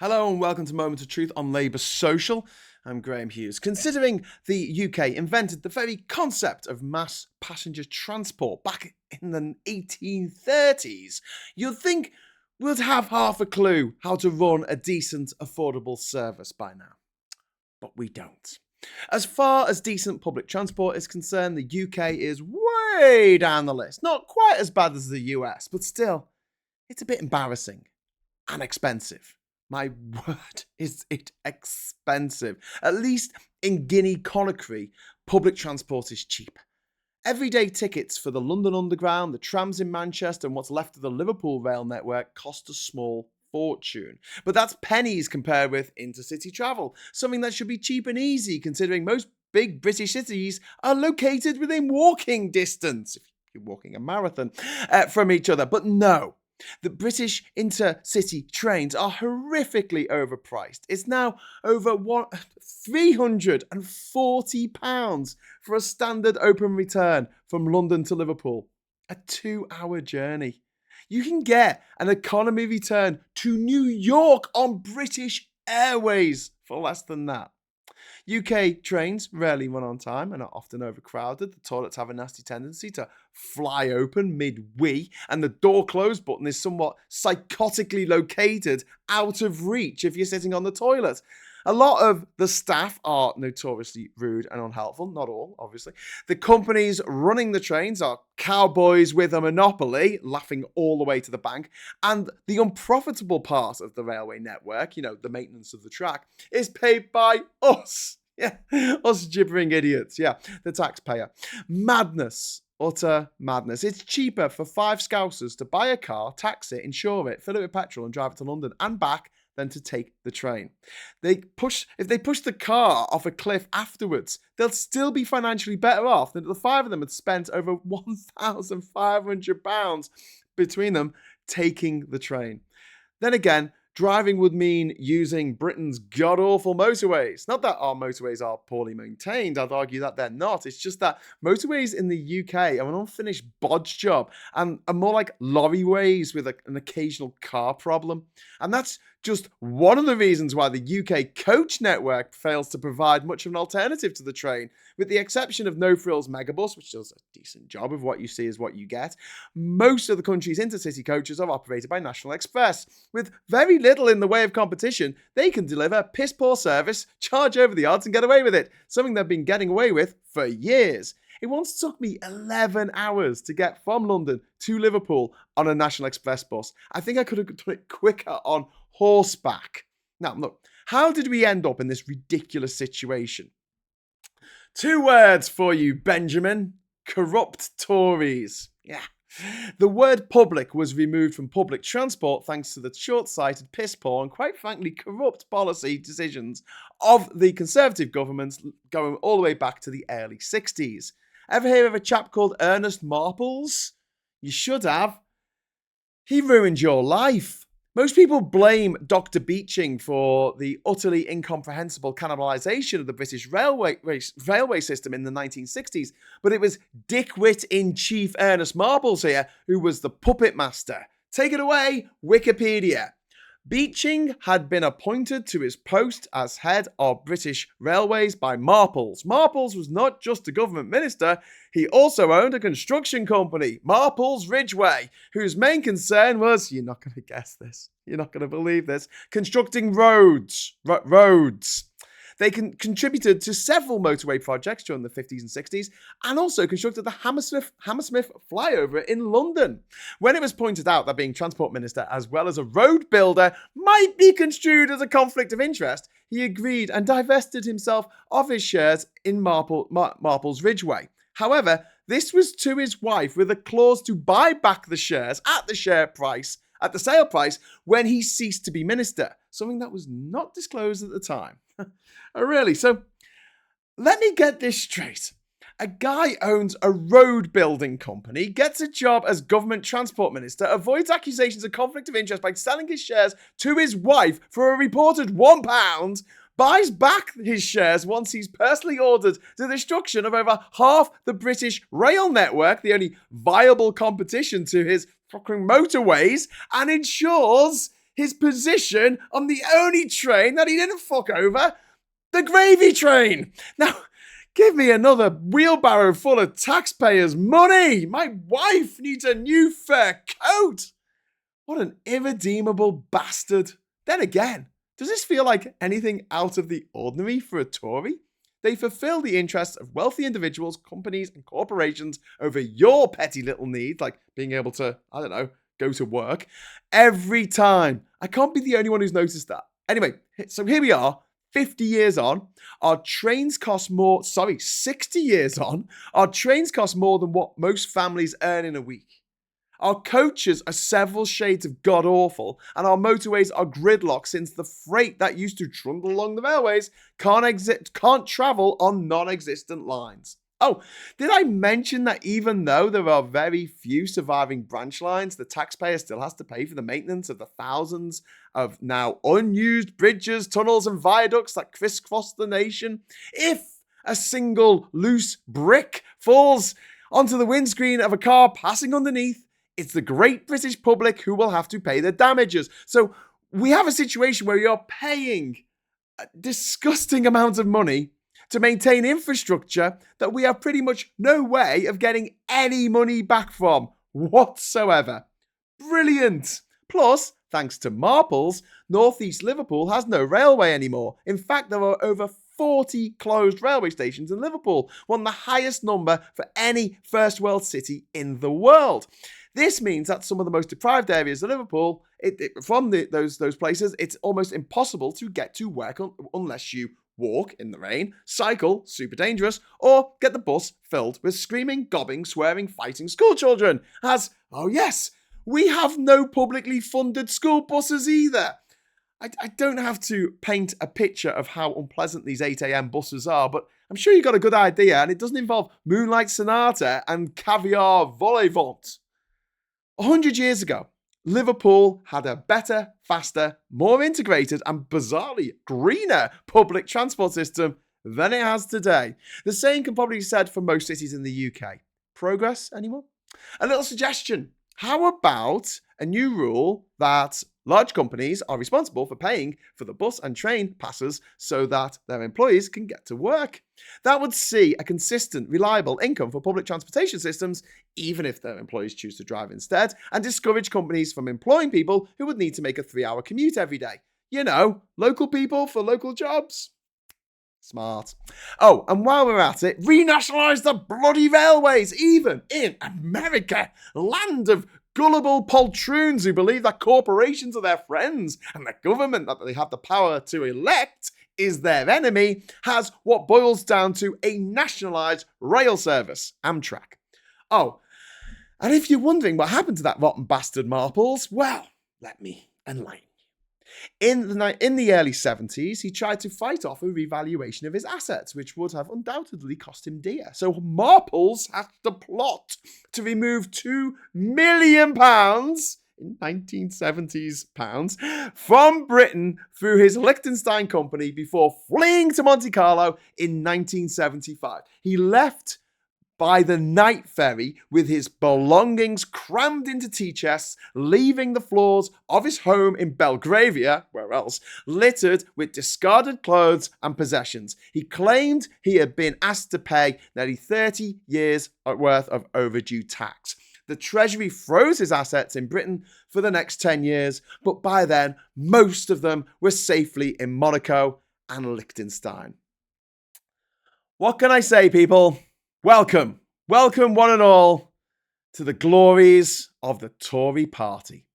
Hello and welcome to Moment of Truth on Labour Social. I'm Graham Hughes. Considering the UK invented the very concept of mass passenger transport back in the 1830s, you'd think we'd have half a clue how to run a decent, affordable service by now. But we don't. As far as decent public transport is concerned, the UK is way down the list. Not quite as bad as the US, but still, it's a bit embarrassing and expensive. My word, is it expensive. At least in Guinea-Conakry, public transport is cheap. Everyday tickets for the London Underground, the trams in Manchester, and what's left of the Liverpool rail network cost a small fortune. But that's pennies compared with intercity travel, something that should be cheap and easy considering most big British cities are located within walking distance, if you're walking a marathon, from each other. But no. The British intercity trains are horrifically overpriced. It's now over £340 for a standard open return from London to Liverpool. A 2-hour journey. You can get an economy return to New York on British Airways for less than that. UK trains rarely run on time and are often overcrowded. The toilets have a nasty tendency to fly open mid-wee, and the door close button is somewhat psychotically located out of reach if you're sitting on the toilet. A lot of the staff are notoriously rude and unhelpful. Not all, obviously. The companies running the trains are cowboys with a monopoly, laughing all the way to the bank. And the unprofitable part of the railway network, the maintenance of the track, is paid by us. Yeah, us gibbering idiots. Yeah, the taxpayer. Madness. Utter madness. It's cheaper for 5 Scousers to buy a car, tax it, insure it, fill it with petrol and drive it to London and back than to take the train. If they push the car off a cliff afterwards, they'll still be financially better off than the 5 of them had spent over £1,500 between them taking the train. Then again, driving would mean using Britain's god-awful motorways. Not that our motorways are poorly maintained, I'd argue that they're not. It's just that motorways in the UK are an unfinished bodge job and are more like lorryways with an occasional car problem. And that's just one of the reasons why the UK coach network fails to provide much of an alternative to the train. With the exception of No Frills Megabus, which does a decent job of what you see is what you get, most of the country's intercity coaches are operated by National Express. With very little in the way of competition, they can deliver piss-poor service, charge over the odds and get away with it, something they've been getting away with for years. It once took me 11 hours to get from London to Liverpool on a National Express bus. I think I could have done it quicker on horseback. Now, look, how did we end up in this ridiculous situation? 2 words for you, Benjamin. Corrupt Tories. Yeah. The word public was removed from public transport thanks to the short-sighted, piss-poor and quite frankly corrupt policy decisions of the Conservative governments going all the way back to the early 60s. Ever hear of a chap called Ernest Marples? You should have. He ruined your life. Most people blame Dr. Beeching for the utterly incomprehensible cannibalisation of the British railway system in the 1960s, but it was Dickwit-in-Chief Ernest Marples here who was the puppet master. Take it away, Wikipedia. Beeching had been appointed to his post as head of British Railways by Marples. Marples was not just a government minister, he also owned a construction company, Marples Ridgeway, whose main concern was, you're not going to guess this, you're not going to believe this, constructing roads. They contributed to several motorway projects during the 50s and 60s and also constructed the Hammersmith flyover in London. When it was pointed out that being Transport Minister as well as a road builder might be construed as a conflict of interest, he agreed and divested himself of his shares in Marples Ridgeway. However, this was to his wife with a clause to buy back the shares at the sale price when he ceased to be minister, something that was not disclosed at the time. Oh, really? So, let me get this straight. A guy owns a road building company, gets a job as government transport minister, avoids accusations of conflict of interest by selling his shares to his wife for a reported £1, buys back his shares once he's personally ordered the destruction of over half the British rail network, the only viable competition to his fucking motorways, and ensures his position on the only train that he didn't fuck over, the gravy train. Now, give me another wheelbarrow full of taxpayers' money. My wife needs a new fur coat. What an irredeemable bastard. Then again, does this feel like anything out of the ordinary for a Tory? They fulfill the interests of wealthy individuals, companies, and corporations over your petty little needs, like being able to, go to work, every time. I can't be the only one who's noticed that. Anyway, so here we are, 50 years on. Our trains cost 60 years on. Our trains cost more than what most families earn in a week. Our coaches are several shades of god-awful, and our motorways are gridlocked since the freight that used to trundle along the railways can't travel on non-existent lines. Oh, did I mention that even though there are very few surviving branch lines, the taxpayer still has to pay for the maintenance of the thousands of now unused bridges, tunnels, and viaducts that crisscross the nation? If a single loose brick falls onto the windscreen of a car passing underneath, it's the great British public who will have to pay the damages. So we have a situation where you're paying disgusting amounts of money to maintain infrastructure that we have pretty much no way of getting any money back from whatsoever. Brilliant. Plus, thanks to Marples, northeast Liverpool has no railway anymore. In fact, there are over 40 closed railway stations in Liverpool, one of the highest number for any first world city in the world. This means that some of the most deprived areas of Liverpool, those places, it's almost impossible to get to work unless you walk in the rain, cycle, super dangerous, or get the bus filled with screaming, gobbing, swearing, fighting schoolchildren. Oh yes, we have no publicly funded school buses either. I don't have to paint a picture of how unpleasant these 8 a.m. buses are, but I'm sure you got a good idea, and it doesn't involve Moonlight Sonata and caviar vol-au-vent. 100 years ago, Liverpool had a better, faster, more integrated and bizarrely greener public transport system than it has today. The same can probably be said for most cities in the UK. Progress anymore? A little suggestion. How about a new rule that large companies are responsible for paying for the bus and train passes so that their employees can get to work? That would see a consistent, reliable income for public transportation systems, even if their employees choose to drive instead, and discourage companies from employing people who would need to make a 3-hour commute every day. You know, local people for local jobs. Smart. Oh, and while we're at it, renationalise the bloody railways, even in America, land of gullible poltroons who believe that corporations are their friends and the government that they have the power to elect is their enemy, has what boils down to a nationalised rail service, Amtrak. Oh, and if you're wondering what happened to that rotten bastard Marples, well, let me enlighten. In the early 70s, he tried to fight off a revaluation of his assets, which would have undoubtedly cost him dear. So Marples had to plot to remove £2 million in 1970s pounds from Britain through his Liechtenstein company before fleeing to Monte Carlo in 1975. He left by the night ferry with his belongings crammed into tea chests, leaving the floors of his home in Belgravia, where else, littered with discarded clothes and possessions. He claimed he had been asked to pay nearly 30 years worth of overdue tax. The Treasury froze his assets in Britain for the next 10 years, but by then, most of them were safely in Monaco and Liechtenstein. What can I say, people? Welcome one and all to the glories of the Tory party.